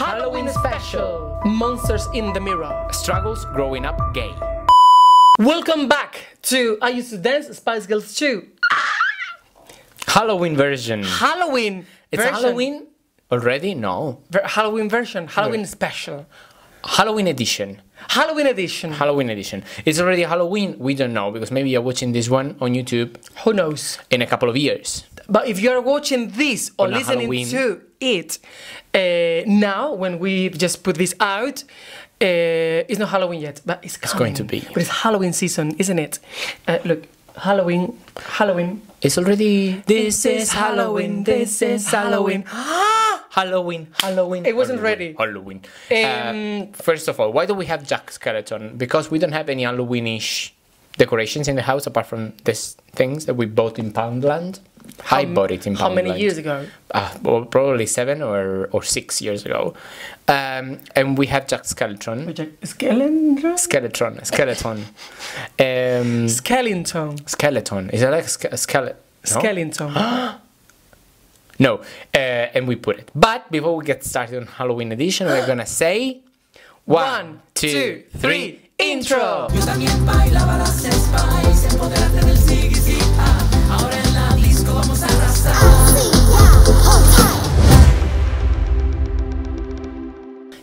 Halloween special. Monsters in the Mirror. Struggles growing up gay. Welcome back to I Used to Dance Spice Girls 2. Halloween version. Halloween It's version. Halloween already? No. Halloween version. Halloween special. Halloween edition. Halloween edition. Halloween edition. It's already Halloween? We don't know, because maybe you're watching this one on YouTube Who knows? in a couple of years. But if you're watching this or On a listening Halloween. to it now, when we just put this out, it's not Halloween yet, but it's coming. going to be. But it's Halloween season, isn't it? Look, Halloween. It's already... This is Halloween. This is Halloween. Halloween. It wasn't ready. Halloween. First of all, why do we have Jack Skeleton? Because we don't have any Halloweenish decorations in the house apart from these things that we bought in Poundland. I bought it in Poundland. How many years ago? Well, probably 7 or 6 years ago. And we have Jack Skeleton. Skeleton? Skeleton. Skeleton. Is it like a skeleton? Skeleton. No, and we put it. But before we get started on Halloween edition, we're gonna say 1, 2, 3, intro! Yo también bailaba las Spice, empoderarte del Ziggy ahora en la disco vamos a arrasar.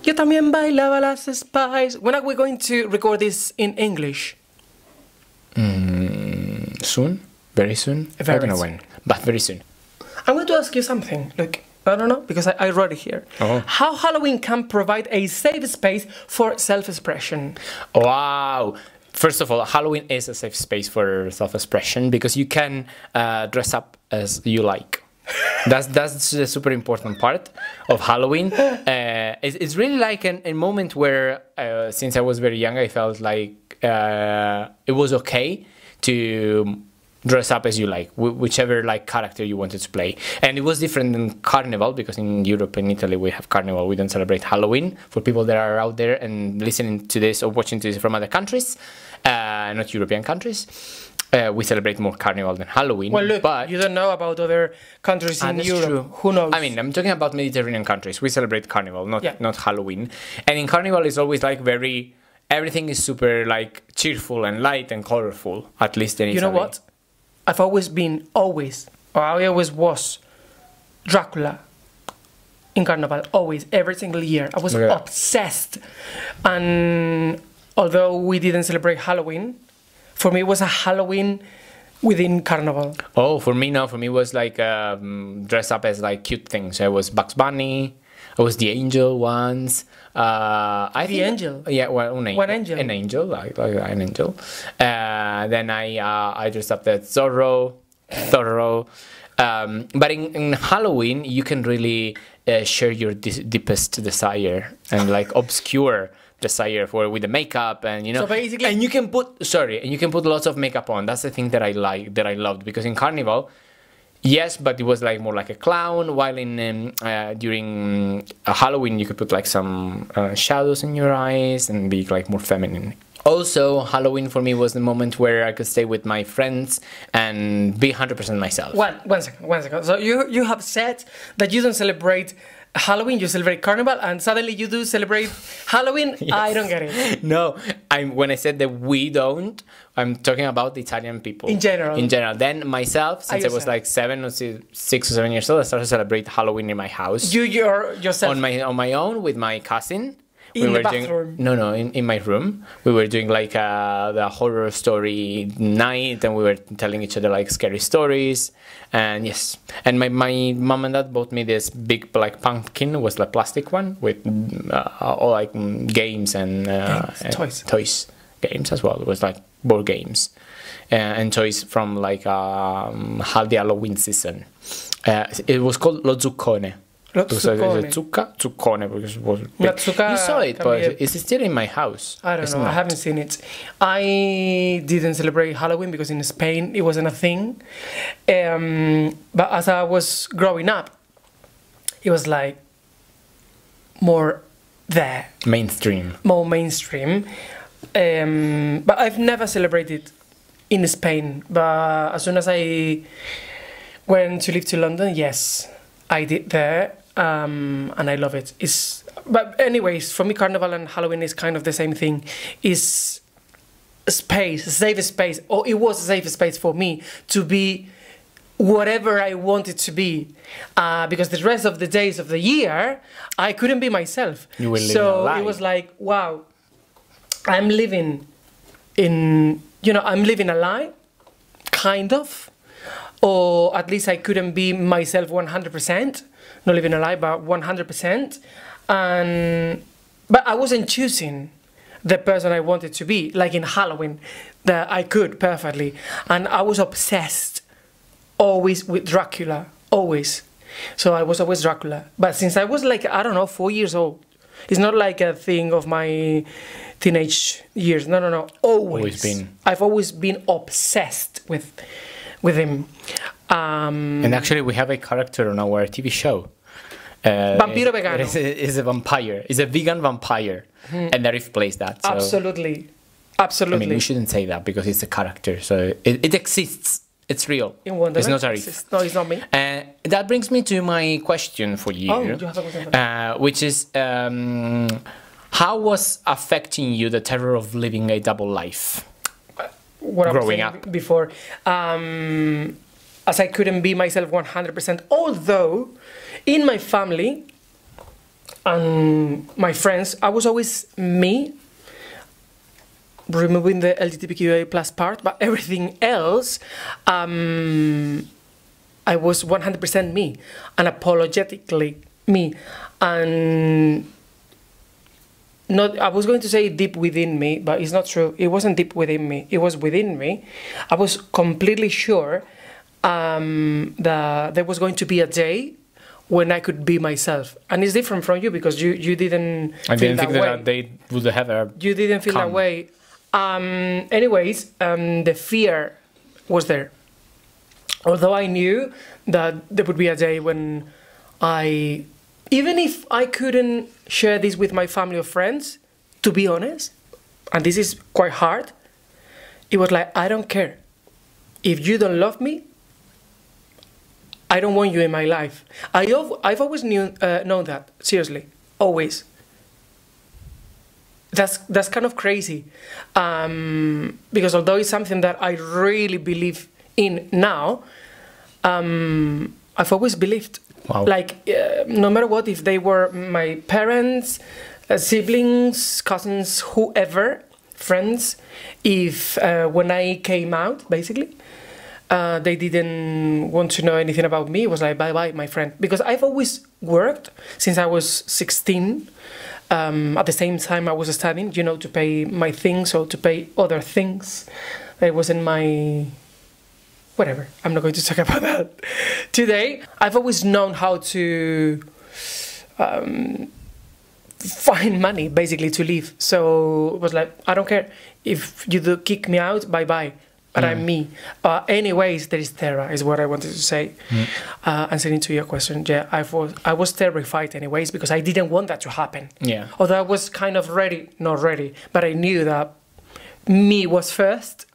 Yo también bailaba las Spice. When are we going to record this in English? Soon? Very soon? I don't know when, but very soon. I'm going to ask you something. Look, I don't know, because I wrote it here. Oh. How Halloween can provide a safe space for self-expression? Wow! First of all, Halloween is a safe space for self-expression because you can dress up as you like. That's the super important part of Halloween. It's really like a moment where, since I was very young, I felt like it was okay to dress up as you like, whichever like character you wanted to play. And it was different than Carnival, because in Europe and Italy we have Carnival. We don't celebrate Halloween. For people that are out there and listening to this or watching this from other countries, not European countries, we celebrate more Carnival than Halloween. Well, look, but you don't know about other countries in that's Europe. true. Who knows? I mean, I'm talking about Mediterranean countries. We celebrate Carnival, Yeah. not Halloween. And in Carnival, it's always like everything is super like cheerful and light and colorful. At least in Italy. You know what? I've always been, I always was Dracula in Carnival, always, every single year. I was Yeah. obsessed. And although we didn't celebrate Halloween, for me it was a Halloween within Carnival. Oh, for me, no. For me, it was like dress up as like cute things. I was Bugs Bunny. I was the angel once. Angel? Yeah, well, One angel? An angel, like an angel. Then I dressed up as Zorro. But in Halloween, you can really share your deepest desire and like obscure desire with the makeup, and So basically, and you can put lots of makeup on. That's the thing that I loved, because in Carnival, yes, but it was like more like a clown, while in during Halloween you could put like some shadows in your eyes and be like more feminine. Also, Halloween for me was the moment where I could stay with my friends and be 100% myself. one second. So you have said that you don't celebrate Halloween, you celebrate Carnival, and suddenly you do celebrate Halloween? Yes. I don't get it. No, when I said that we don't, I'm talking about the Italian people. In general. Then myself, since I was like 6 or 7 years old, I started to celebrate Halloween in my house. Yourself? On my own with my cousin. In the doing, bathroom? in my room. We were doing like the horror story night, and we were telling each other like scary stories. And yes, and my mom and dad bought me this big like pumpkin. It was like plastic one with all like games and toys games as well. It was like board games and toys from like the Halloween season. It was called Lo Zuccone. Zuccone, because it was big. You saw it, but it's still in my house. I don't know. I haven't seen it. I didn't celebrate Halloween because in Spain it wasn't a thing. But as I was growing up, it was like more there. More mainstream. But I've never celebrated in Spain. But as soon as I went to live to London, yes, I did there. And I love it. It's but anyways, for me, Carnival and Halloween is kind of the same thing. Is space, a safe space, or it was a safe space for me to be whatever I wanted to be, because the rest of the days of the year I couldn't be myself. You were living a so lie. it was like, wow, I'm living I'm living a lie, kind of, or at least I couldn't be myself 100%. Not living a lie, but 100%. But I wasn't choosing the person I wanted to be, like in Halloween, that I could perfectly. And I was obsessed always with Dracula, always. So I was always Dracula. But since I was like, I don't know, 4 years old, it's not like a thing of my teenage years. No. Always been. I've always been obsessed with him. And actually, we have a character on our TV show. Vampiro vegano. Is a vampire. Is a vegan vampire. And Arif plays that. So, Absolutely. I Absolutely. mean, we shouldn't say that because it's a character. So it exists. It's real. In Wonderland. It's not Arif. No, it's not me. That brings me to my question for you. Oh, you have a question for me. Which is, how was affecting you the terror of living a double life? What I was growing saying up. before, as I couldn't be myself 100%, although in my family and my friends, I was always me, removing the LGBTQIA plus part, but everything else, I was 100% me, unapologetically me, and not, I was going to say deep within me, but it's not true. It wasn't deep within me. It was within me. I was completely sure that there was going to be a day when I could be myself. And it's different from you because you didn't I feel didn't think that way. that they would have ever. You didn't feel that come. way. Anyways, the fear was there. Although I knew that there would be a day when even if I couldn't share this with my family or friends, to be honest, and this is quite hard, it was like, I don't care. If you don't love me, I don't want you in my life. I've always known that, seriously, always. That's kind of crazy, because although it's something that I really believe in now, I've always believed. Wow. Like, no matter what, if they were my parents, siblings, cousins, whoever, friends, if when I came out, basically, they didn't want to know anything about me, it was like, bye-bye, my friend. Because I've always worked since I was 16. At the same time I was studying, to pay my things or to pay other things. That wasn't my... Whatever, I'm not going to talk about that today. I've always known how to find money, basically, to live. So it was like, I don't care. If you do kick me out, bye-bye. But I'm me. Anyways, there is terror, is what I wanted to say. Answering to your question, yeah, I was terrified anyways, because I didn't want that to happen. Yeah. Although I was kind of not ready, but I knew that me was first.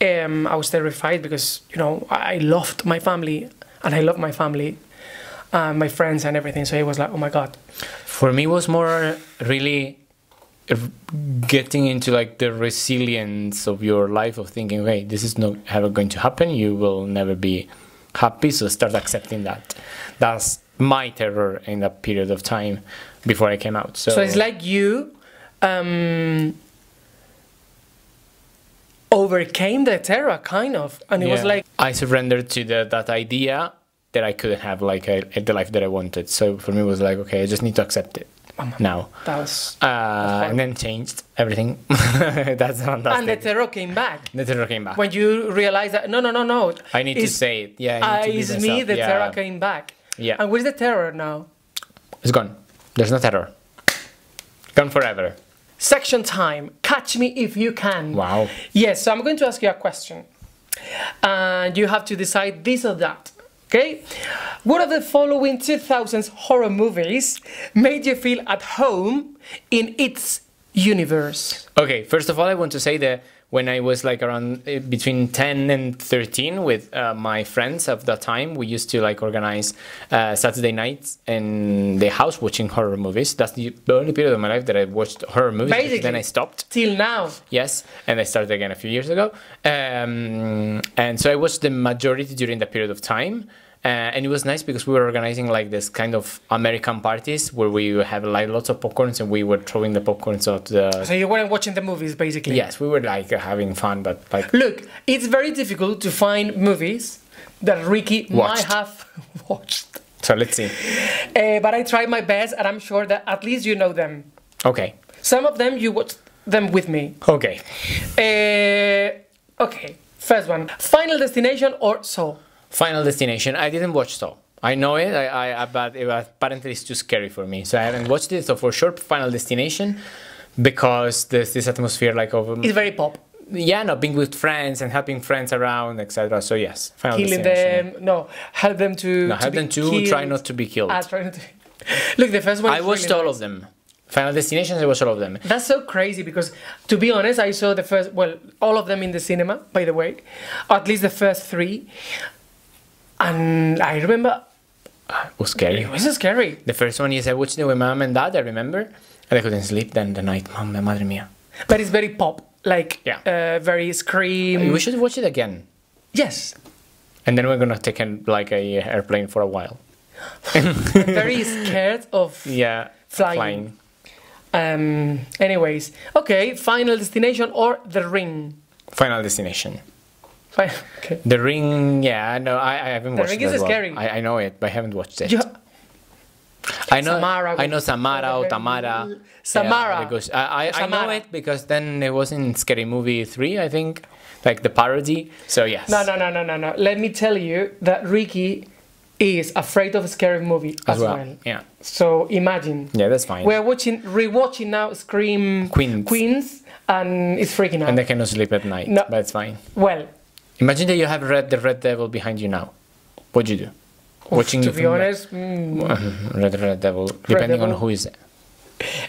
I was terrified because, I loved my family, and I love my family, my friends and everything. So it was like, oh my God. For me, it was more really getting into like the resilience of your life, of thinking, okay, this is not ever going to happen. You will never be happy. So start accepting that. That's my terror in that period of time before I came out. So it's like you overcame the terror, kind of, and it was like, I surrendered to that idea that I couldn't have like the life that I wanted. So for me, it was like, okay, I just need to accept it now. that's and then changed everything. That's fantastic. and the terror came back. The terror came back. When you realize that, no, I need to say it. Yeah, I need to be it's me, myself. the Yeah. terror came back. Yeah. And where's the terror now? It's gone. There's no terror. Gone forever. Section time. Catch me if you can. Wow. Yes, so I'm going to ask you a question. And you have to decide this or that. Okay? What of the following 2000s horror movies made you feel at home in its universe? Okay, first of all, I want to say that when I was like around between 10 and 13 with my friends of that time. We used to like organize Saturday nights in the house watching horror movies. That's the only period of my life that I watched horror movies. Basically. Then I stopped. Till now. Yes, and I started again a few years ago. And so I watched the majority during that period of time. And it was nice because we were organizing like this kind of American parties where we have like lots of popcorns and we were throwing the popcorns out the... So you weren't watching the movies, basically. Yes, we were like having fun, but like... Look, it's very difficult to find movies that Ricky might Watched. have watched. So let's see. But I tried my best, and I'm sure that at least you know them. Okay. Some of them you watched them with me. Okay. Okay, first one. Final Destination or Saw? Final Destination. I didn't watch Saw. I know it, but apparently it's too scary for me. So I haven't watched it. So for sure, Final Destination, because there's this atmosphere like of... It's very pop. Yeah, no, being with friends and helping friends around, etc. So yes, Final Killing Destination. them. No, help them to... No, help be them to killed. try not to be killed. Try not to... Look, the first one. I is watched really all nice. of them. Final Destination, I watched all of them. That's so crazy because, to be honest, I saw the first, well, all of them in the cinema, by the way, at least the first three. And I remember It was scary. it was scary. The first one, yes, I watched it with mom and dad, I remember. And I couldn't sleep then the night. Mamma, madre mia. But it's very pop, like Yeah. very scream. We should watch it again. Yes, And then we're gonna take like a airplane for a while. very scared of Yeah. flying. Anyways, okay, Final Destination or The Ring? Final Destination. Okay. The Ring, yeah, no, I haven't The watched Ring it is as well. scary. I know it, but I haven't watched it. You, I know Samara Samara or Tamara. Samara. Yeah, because I know Samara. it because then it was in Scary Movie 3, I think, like the parody. So yes. no. Let me tell you that Ricky is afraid of a scary movie as well. Yeah. So imagine. Yeah, that's fine. We're rewatching now Scream Queens. and it's freaking out. And I cannot sleep at night, No. but it's fine. Well, Imagine that you have the Red Devil behind you now. What'd you do? Watching to it be from honest, Red Devil, depending on Devil. who is it.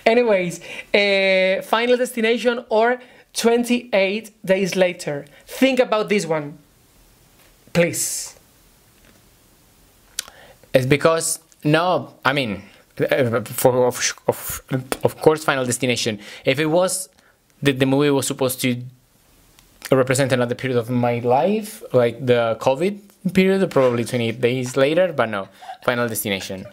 anyways, Final Destination or 28 Days Later. Think about this one, please. It's because no, I mean, of course, Final Destination. If it was the movie was supposed to represent another period of my life, like the COVID period, probably 28 days later, but no, Final Destination.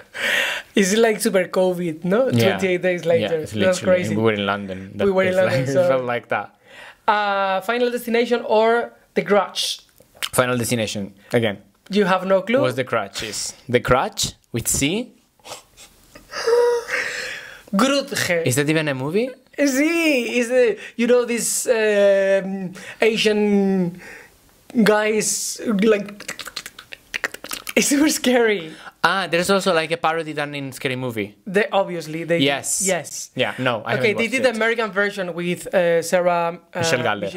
It's like super COVID, no? 28 days later. Yeah, it's That's literally. crazy. We were in London. We were in It's London, Like, so- It felt like that. Final Destination or The Grudge? Final Destination again. You have no clue? What's the Crutch is? The Crutch with C? Grudge. Is that even a movie? See, is the this Asian guys like it's super scary. There's also like a parody done in Scary Movie. They obviously they Yes. yes. Yeah, no, I Okay, haven't they watched did it. the American version with Sarah Michelle Gellar.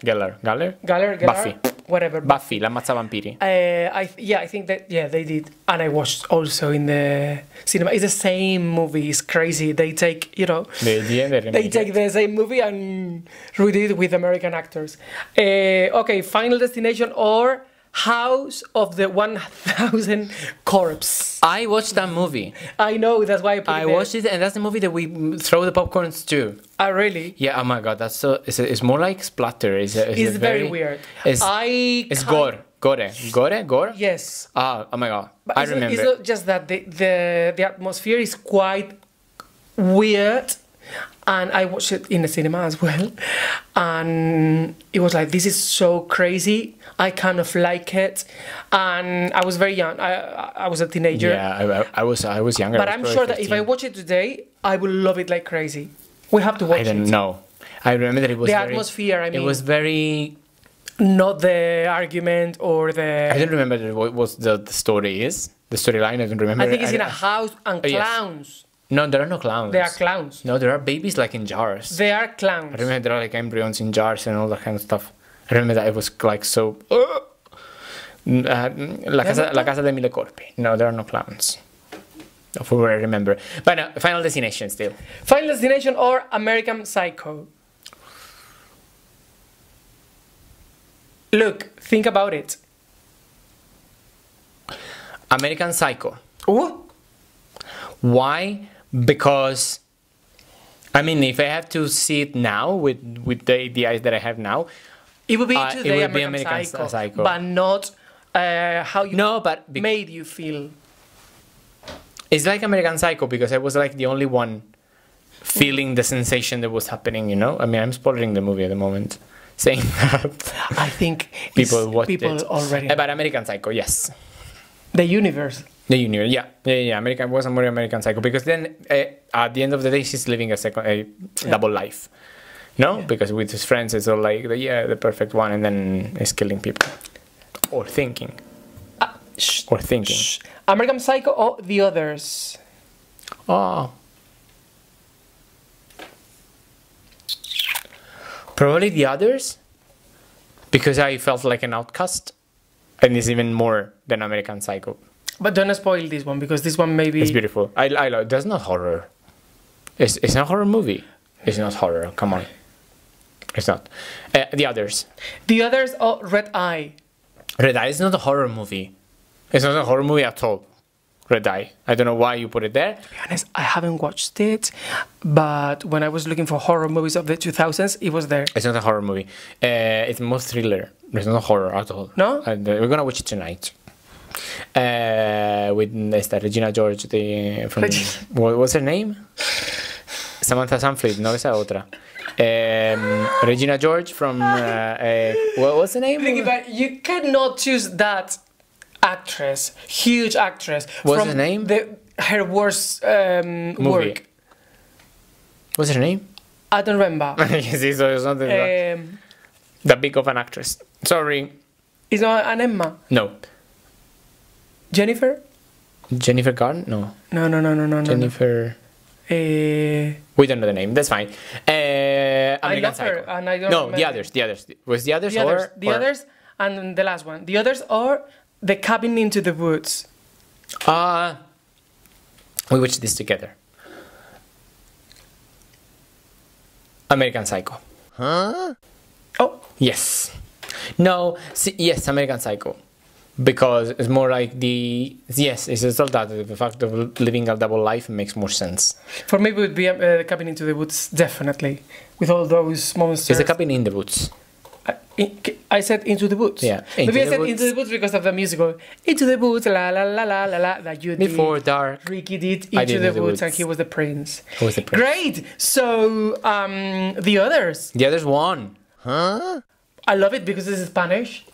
Gellar, Geller? Buffy. whatever. Buffy, l'ammazza vampiri. I think that they did, and I watched also in the cinema. It's the same movie. It's crazy. They take they take the same movie and redid it with American actors. Okay, Final Destination or House of the 1,000 Corpse. I watched that movie. I know, that's why I put I it there. watched it, and that's the movie that we throw the popcorns to. Really? Yeah, oh my god, that's so. It's more like splatter. It's Very weird. It's gore. Yes. Oh my god, But I it's remember. Not, it's not just that the atmosphere is quite weird, and I watched it in the cinema as well, and it was like, this is so crazy. I kind of like it, and I was very young. I was a teenager. Yeah, I was younger. But I I'm was sure probably that if I 15. watch it today, I will love it like crazy. We have to watch I don't it. know. I remember that it was The very, atmosphere, I mean. it was very. Not the argument or I the. don't remember what the story is. The storyline. I don't remember. I think it's in a house and Oh, yes. clowns. No, there are no clowns. They are clowns. No, there are babies like in jars. They are clowns. I remember there are like embryos in jars and all that kind of stuff. I remember that it was like so. La casa de mille corpi. No, there are no clowns. Of what I remember. But no, Final Destination still. Final Destination or American Psycho? Look, think about it. American Psycho. Ooh. Why? Because, I mean, if I have to see it now with the eyes that I have now, It would be it today would be American American Psycho. but not how you no, but made you feel. it's like American Psycho because I was like the only one feeling the sensation that was happening, you know? I mean, I'm spoiling the movie at the moment, saying that I think people watched people it. already. But American Psycho, yes. The universe. The universe, yeah. American was a more American Psycho because then at the end of the day, she's living a double life, no? Yeah. Because with his friends, it's all like the perfect one, and then is killing people or thinking. Shh, Or thinking. shh. American Psycho or The Others? Oh, probably The Others because I felt like an outcast, and it's even more than American Psycho. But don't spoil this one because this one maybe. It's beautiful. I love. That's not horror. It's a horror movie. It's not horror. Come on. It's not. The Others. The Others or Red Eye? Red Eye is not a horror movie. It's not a horror movie at all. Red Eye. I don't know why you put it there. To be honest, I haven't watched it, but when I was looking for horror movies of the 2000s, it was there. It's not a horror movie. It's more thriller. It's not a horror at all. No? And we're gonna watch it tonight. With Regina George, from what's her name? Samantha Sanford, no, esa otra. Regina George from what's the name? Think about it, you cannot choose that actress, huge actress. What's from the name? Her worst Movie. work. What's her name? I don't remember. Sí, so it's not that big of an actress. Sorry. It's not an Emma. No. Jennifer? Jennifer Garner? No. No. Jennifer. We don't know the name. That's fine. I American love Psycho. her, and I don't No, remember. the others. The others. Was the others The or others, the others, and the last one. The others are The Cabin into the Woods. We watched this together. American Psycho. Oh, Yes. No. Yes, American Psycho. Because it's more like it's all that the fact of living a double life makes more sense. for me, it would be The Cabin into the Woods, definitely, with all those monsters. It's the cabin in the woods. I said Into the Woods. Yeah, Maybe Into I the said Woods. Into the Woods because of the musical. Into the Woods, la la la la la la, that you did. Before dark. Ricky did I Into did the Woods, and he was the prince. Who was the prince? Great. So, the others. The others won. I love it because it's Spanish.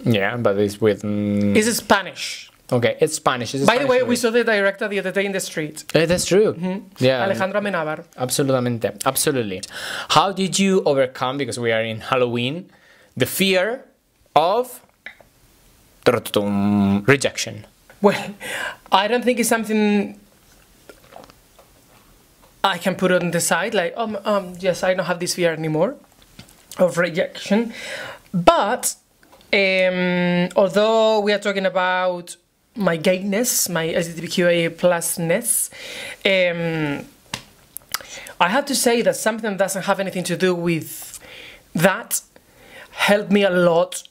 Yeah, but it's with. It's Spanish. Okay, it's Spanish. It's a By the Spanish way, movie. we saw the director the other day in the street. That's true. Yeah. Alejandro Amenábar. Absolutamente. Absolutely. How did you overcome, because we are in Halloween, the fear of rejection? Well, I don't think it's something I can put on the side. Like, yes, I don't have this fear anymore of rejection. But although we are talking about my gayness, my LGBTQIA plusness, I have to say that something that doesn't have anything to do with that helped me a lot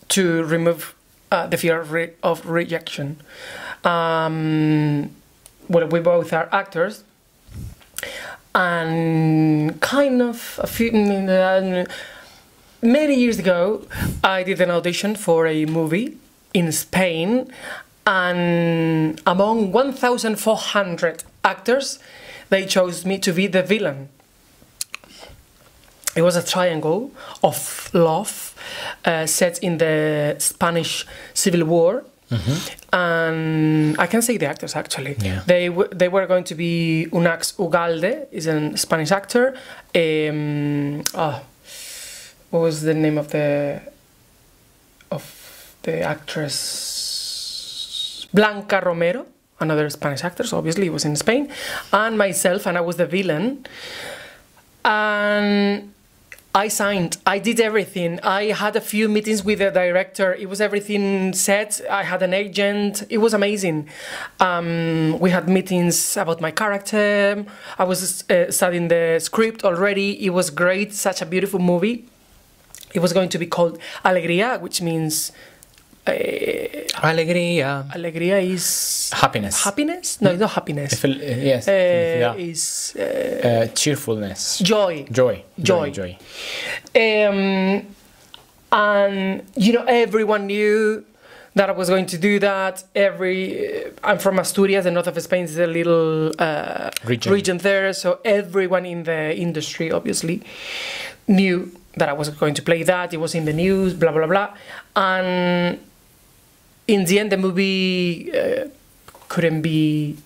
to remove the fear of rejection. Well, we both are actors, and kind of many years ago, I did an audition for a movie in Spain, and among 1,400 actors, they chose me to be the villain. It was a triangle of love set in the Spanish Civil War. And I can say the actors actually. Yeah. They were going to be Unax Ugalde, is a Spanish actor. What was the name of the actress? Blanca Romero, another Spanish actress. Obviously, it was in Spain, and myself, and I was the villain. And I signed. I did everything. I had a few meetings with the director. It was everything set. I had an agent. It was amazing. We had meetings about my character. I was studying the script already. It was great. Such a beautiful movie. It was going to be called Alegría, which means... Alegría. Alegría is... Happiness. Happiness? No, it's not happiness. Yes. Is Cheerfulness. joy. Joy. Joy. And, you know, everyone knew that I was going to do that. I'm from Asturias, the north of Spain is a little region there, so everyone in the industry, obviously, knew that I was going to play that. It was in the news, blah, blah, blah. And in the end, the movie couldn't be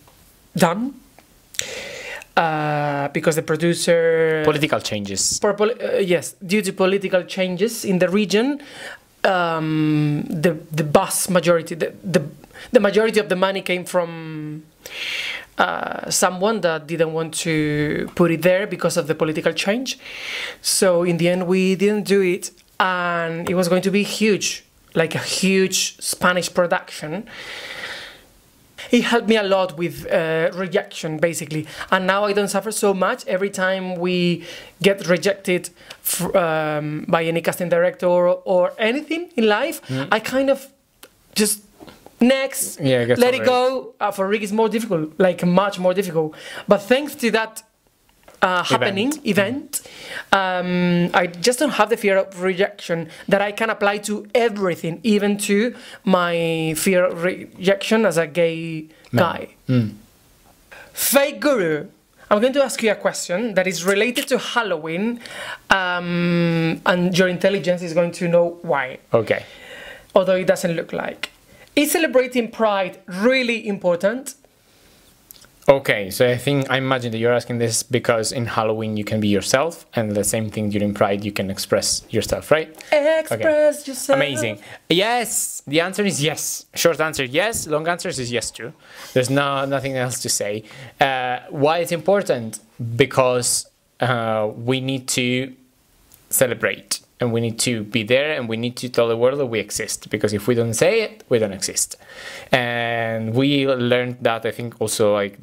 done because the producer... Political changes. Yes, due to political changes in the region, the vast majority, the majority of the money came from someone that didn't want to put it there because of the political change. So in the end, we didn't do it, and it was going to be huge, like a huge Spanish production. It helped me a lot with rejection, basically. And now I don't suffer so much. Every time we get rejected by any casting director or anything in life, I kind of just next, let it go. For Rick, it's more difficult, like much more difficult. But thanks to that event, I just don't have the fear of rejection that I can apply to everything, even to my fear of rejection as a gay guy. Fake Guru, I'm going to ask you a question that is related to Halloween, and your intelligence is going to know why. Okay. Although it doesn't look like. Is celebrating Pride really important? Okay, so I imagine that you're asking this because in Halloween you can be yourself, and the same thing during Pride you can express yourself, right? Express yourself. Amazing. Yes, the answer is yes. Short answer, yes. Long answer is yes too. There's nothing else to say. Why it's important? Because we need to celebrate, and we need to be there, and we need to tell the world that we exist, because if we don't say it, we don't exist. And we learned that, I think, also like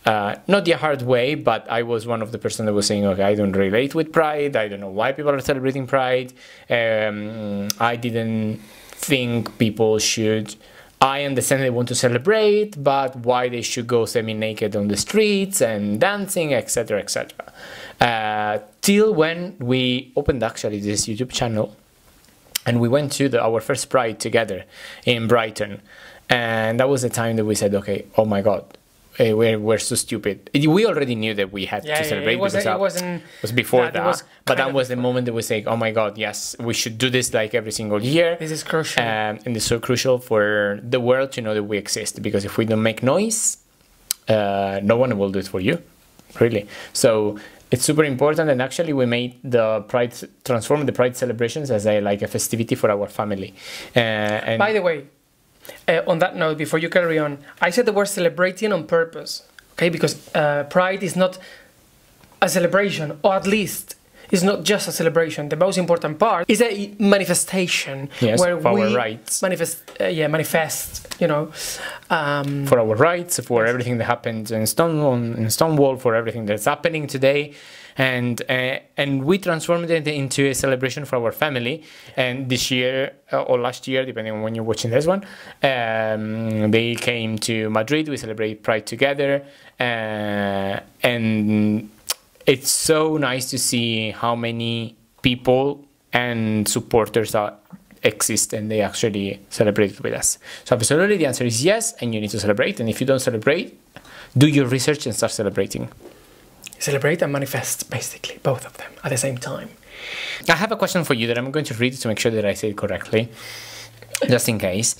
not the hard way, but I was one of the person that was saying, okay, I don't relate with Pride, I don't know why people are celebrating Pride, I didn't think people should... I understand they want to celebrate, but why they should go semi-naked on the streets and dancing, etc., etc. Till when we opened actually this YouTube channel, and we went to our first Pride together in Brighton, and that was the time that we said, okay, oh my God, we're so stupid. We already knew that we had to celebrate, it was before that, but that was the moment that we say, oh my God, yes, we should do this like every single year. This is crucial. And it's so crucial for the world to know that we exist, because if we don't make noise, no one will do it for you, really. So it's super important, and actually we made transform the Pride celebrations as a festivity for our family. And by the way, on that note, before you carry on, I said the word celebrating on purpose, okay? Because Pride is not a celebration, or at least it's not just a celebration. The most important part is a manifestation, yes, where for we our rights. manifest, you know, for our rights, for everything that happened in Stonewall, for everything that's happening today. And we transformed it into a celebration for our family. And this year, or last year, depending on when you're watching this one, they came to Madrid. We celebrate Pride together. And it's so nice to see how many people and supporters exist, and they actually celebrated with us. So absolutely, the answer is yes, and you need to celebrate. And if you don't celebrate, do your research and start celebrating. Celebrate and manifest, basically, both of them at the same time. I have a question for you that I'm going to read to make sure that I say it correctly, just in case.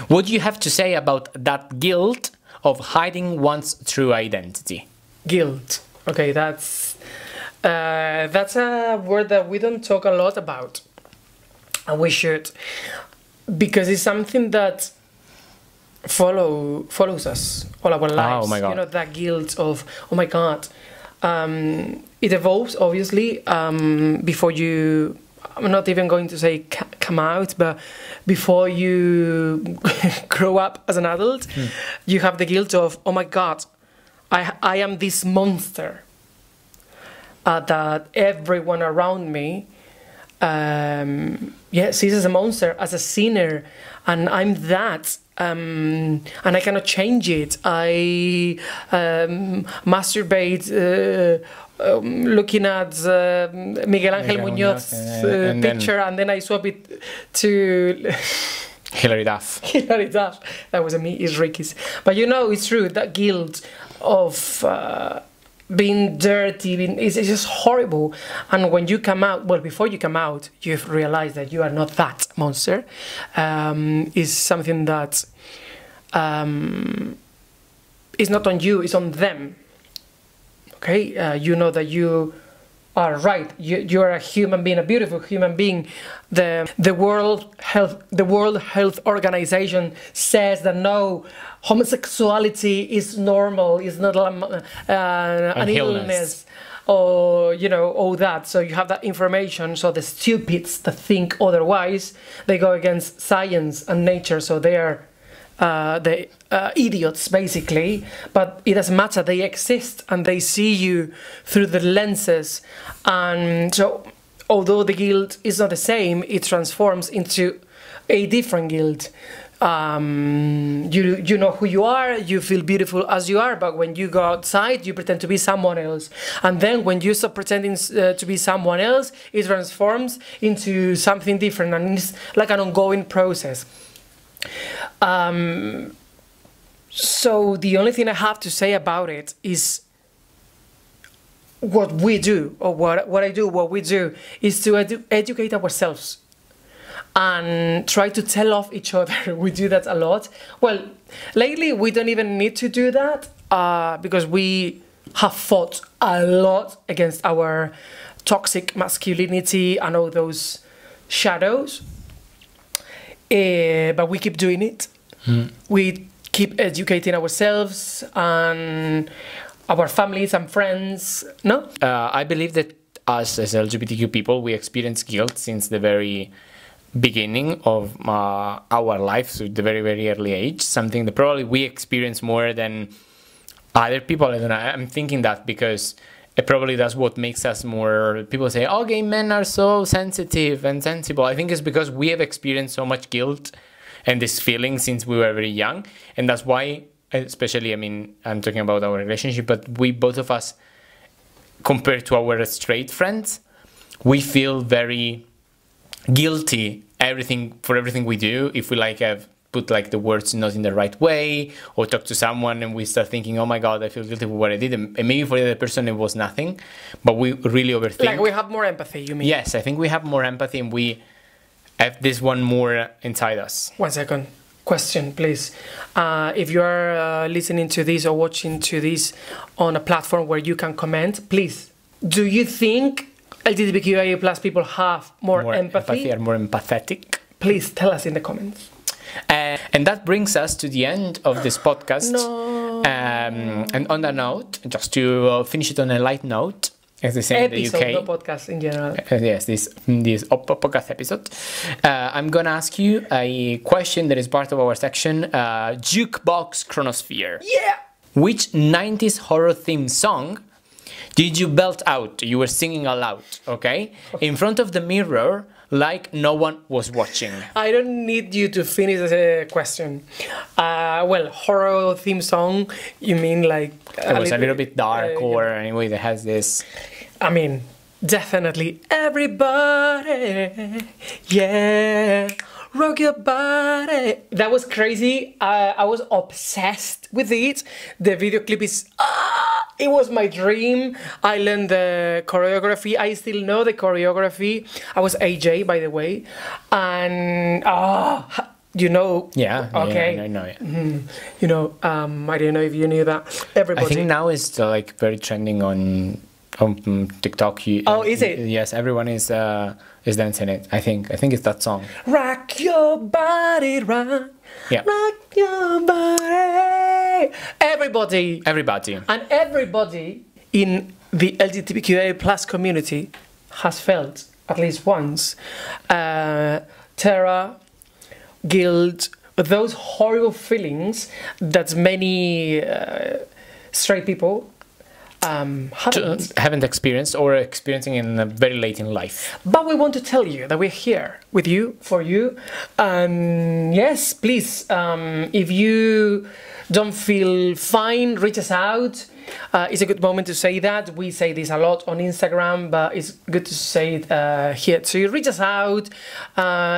What do you have to say about that guilt of hiding one's true identity? Guilt. Okay, that's a word that we don't talk a lot about, and we should, because it's something that follows us all our lives. Oh my God. You know, that guilt of, oh my God, it evolves, obviously, before you. I'm not even going to say come out, but before you grow up as an adult, you have the guilt of, oh my God, I am this monster that everyone around me sees as a monster, as a sinner, and I'm that. And I cannot change it. I masturbate looking at Miguel Ángel Muñoz's picture, and then I swap it to Hilary Duff. Hilary Duff. That was it's Ricky's. But you know, it's true, that guilt of being dirty, it's just horrible. And when you come out, well, before you come out, you've realized that you are not that monster. Is something that is not on you, it's on them. Okay, you know that you are right. You are a human being, a beautiful human being. The World Health Organization says that no, homosexuality is normal. It's not an illness, or you know, all that. So you have that information. So the stupids that think otherwise, they go against science and nature. So they are the idiots, basically. But it doesn't matter. They exist and they see you through the lenses. And so, although the guilt is not the same, it transforms into a different guilt. You know who you are, you feel beautiful as you are, but when you go outside, you pretend to be someone else. And then when you stop pretending to be someone else, it transforms into something different, and it's like an ongoing process. So the only thing I have to say about it is what we do, or what we do is to educate ourselves and try to tell off each other. We do that a lot. Well, lately we don't even need to do that because we have fought a lot against our toxic masculinity and all those shadows. But we keep doing it. We keep educating ourselves and our families and friends. No? I believe that us as LGBTQ people, we experience guilt since the very beginning of our life, so the very, very early age. Something that probably we experience more than other people. I don't know. I'm thinking that because probably that's what makes us more. People say, "Oh, gay men are so sensitive and sensible." I think it's because we have experienced so much guilt and this feeling since we were very young, and that's why, especially, I mean, I'm talking about our relationship, but we both of us, compared to our straight friends, we feel very guilty for everything we do. If we have put the words not in the right way, or talk to someone and we start thinking, oh my God, I feel guilty for what I did, and maybe for the other person it was nothing, but we really overthink. Like we have more empathy, you mean? Yes, I think we have more empathy and we have this one more inside us. 1 second. Question, please. If you are listening to this or watching to this on a platform where you can comment, please, do you think LGBTQIA plus people have more empathy? Are more empathetic? Please tell us in the comments. And that brings us to the end of this podcast. No. And on that note, just to finish it on a light note, as they say in the UK. No podcast in general. Yes, this podcast episode. I'm gonna ask you a question that is part of our section, Jukebox Chronosphere. Yeah! Which 90s horror theme song did you belt out? You were singing aloud, okay? In front of the mirror, like no one was watching. I don't need you to finish the question. Well, horror theme song, you mean like... It was a little bit dark or anyway that has this... I mean, definitely everybody, yeah, rock your body. That was crazy. I was obsessed with it. The video clip is... it was my dream. I learned the choreography. I still know the choreography. I was AJ, by the way. And, you know. Yeah, okay. Yeah, I know. You know, I don't know if you knew that. Everybody. I think now it's very trending on TikTok. Is it? Yes, everyone is dancing it. I think it's that song. Rock your body, rock. Yeah. Rock your body. Everybody. Everybody. And everybody in the LGBTQIA plus community has felt at least once terror, guilt, those horrible feelings that many straight people haven't experienced or experiencing in very late in life. But we want to tell you that we're here with you, for you. Yes, please, if you don't feel fine, reach us out. It's a good moment to say that. We say this a lot on Instagram, but it's good to say it here too. Reach us out.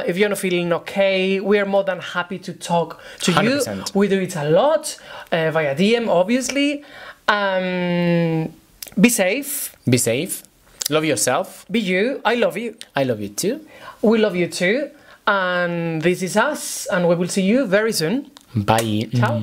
If you're not feeling okay, we are more than happy to talk to 100%. you. We do it a lot via DM, obviously. Be safe. Be safe. Love yourself. Be you. I love you. I love you too. We love you too. And this is us. And we will see you very soon. Bye. Ciao.